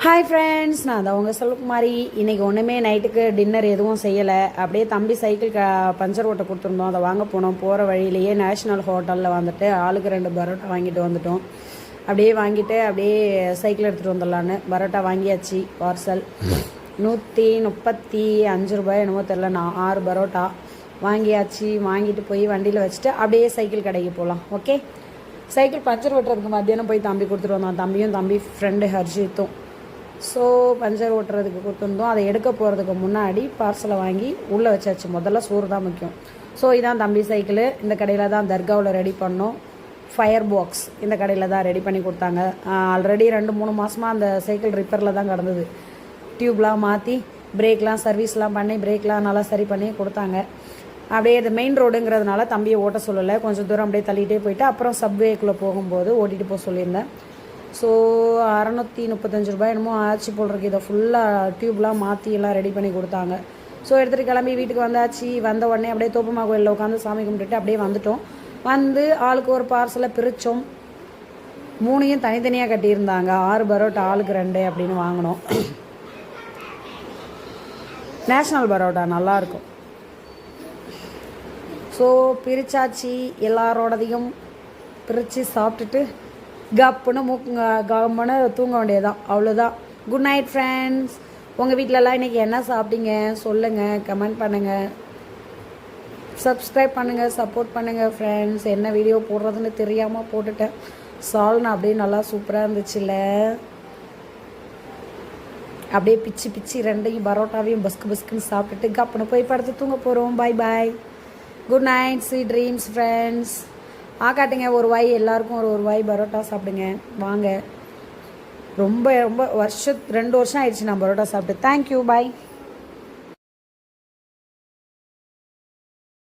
Hi friends, நான் தான் உங்கள் செல்வகுமாரி. இன்றைக்கி ஒன்றுமே நைட்டுக்கு டின்னர் எதுவும் செய்யலை. அப்படியே தம்பி சைக்கிள் பஞ்சர் ஓட்ட கொடுத்துருந்தோம், அதை வாங்க போனோம். போகிற வழியிலேயே நேஷ்னல் ஹோட்டலில் வந்துட்டு ஆளுக்கு 2 பரோட்டா வாங்கிட்டு வந்துட்டோம். அப்படியே வாங்கிட்டு அப்படியே சைக்கிள் எடுத்துகிட்டு வந்துடலான்னு பரோட்டா வாங்கியாச்சு. பார்சல் 135 ரூபாய் என்னமோ தெரில. நான் 6 பரோட்டா வாங்கியாச்சு. வாங்கிட்டு போய் வண்டியில் வச்சுட்டு அப்படியே சைக்கிள் கடைக்கு போகலாம். ஓகே, சைக்கிள் பஞ்சர் ஓட்டுறதுக்கு மத்தியானம் போய் தம்பி கொடுத்துட்டு வந்தான். தம்பியும் தம்பி ஃப்ரெண்டு ஹர்ஷித்தும். ஸோ பஞ்சர் ஓட்டுறதுக்கு கொடுத்துருந்தோம். அதை எடுக்க போகிறதுக்கு முன்னாடி பார்சலை வாங்கி உள்ளே வச்சாச்சு. முதல்ல சோறு தான் முக்கியம். ஸோ இதான் தம்பி சைக்கிளு. இந்த கடையில் தான் தர்காவில் ரெடி பண்ணோம். ஃபயர் பாக்ஸ் இந்த கடையில் தான் ரெடி பண்ணி கொடுத்தாங்க. ஆல்ரெடி 2-3 மாதமாக அந்த சைக்கிள் ரிப்பேரில் தான் கிடந்தது. டியூப்லாம் மாற்றி பிரேக்லாம் சர்வீஸ்லாம் பண்ணி பிரேக்லாம் நல்லா சரி பண்ணி கொடுத்தாங்க. அப்படியே இது மெயின் ரோடுங்கிறதுனால தம்பியை ஓட்ட சொல்லலை. கொஞ்சம் தூரம் அப்படியே தள்ளிகிட்டே போயிட்டு அப்புறம் சப்வேக்குள்ளே போகும்போது ஓட்டிகிட்டு போக சொல்லியிருந்தேன். ஸோ 635 ரூபாய் என்னமோ ஆச்சு போல் இருக்குது. இதை ஃபுல்லாக டியூப்லாம் மாற்றி எல்லாம் ரெடி பண்ணி கொடுத்தாங்க. ஸோ எடுத்துகிட்டு கிளம்பி வீட்டுக்கு வந்தாச்சு. வந்த உடனே அப்படியே தோப்புமா கோயிலில் உட்காந்து சாமி கும்பிட்டுட்டு அப்படியே வந்துட்டோம். வந்து ஆளுக்கு ஒரு பார்சலை பிரித்தோம். 3 தனித்தனியாக கட்டியிருந்தாங்க. 6 பரோட்டா ஆளுக்கு 2 அப்படின்னு வாங்கினோம். நேஷ்னல் பரோட்டா நல்லாயிருக்கும். ஸோ பிரித்தாச்சு. எல்லாரோடதையும் பிரித்து சாப்பிட்டுட்டு கப்புன்னு கம்முன்னு தூங்க வேண்டியதுதான். அவ்வளோதான். Good night friends. உங்கள் வீட்டிலலாம் இன்றைக்கி என்ன சாப்பிட்டீங்க சொல்லுங்கள், கமெண்ட் பண்ணுங்கள், சப்ஸ்கிரைப் பண்ணுங்கள், சப்போர்ட் பண்ணுங்கள் ஃப்ரெண்ட்ஸ். என்ன வீடியோ போடுறதுன்னு தெரியாமல் போட்டுட்டேன். சால்னா அப்படியே நல்லா சூப்பராக இருந்துச்சுல்ல. அப்படியே பிச்சு பிச்சு 2 பரோட்டாவையும் பஸ்கு பஸ்குன்னு சாப்பிட்டுட்டு கப்புன்னு போய் படுத்து தூங்க போகிறோம். Bye bye, good night, sweet dreams friends. காட்டுங்க ஒரு வாய், எல்லாருக்கும் ஒரு வாய் பரோட்டா சாப்பிடுங்க வாங்க. ரொம்ப 2 வருஷம் ஆயிடுச்சு நான் பரோட்டா சாப்பிட்டு. தேங்க்யூ, பாய்.